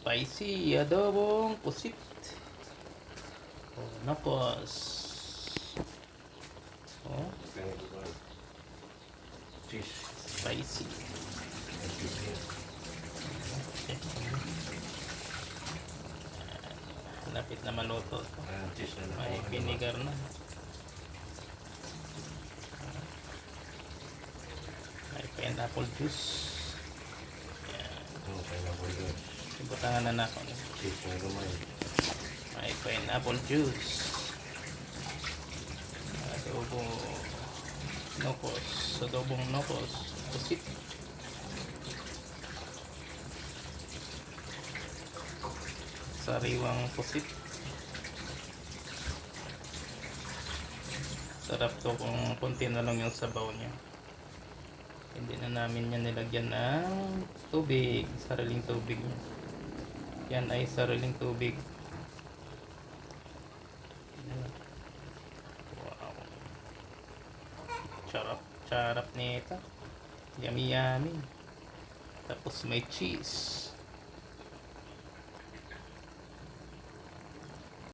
Spicy adobong pusit. Oh, nokos. Oh, Cheese. spicy. Lapit na maluto. Cheese na May nakuha. vinegar na. May pineapple juice. Oo, pineapple juice. Ibutangan na na ako. Cheese na gamay. May pineapple juice. Adobo nokos. Adobong nokos. Pusit. Sariwang pusit. Sarap to kung konti na lang yung sabaw niya. Hindi na namin yan nilagyan ng tubig. Sariling tubig niya. Yan ay sariling tubig. Wow. Charap. Charap nito. Yummy yummy. Tapos may cheese.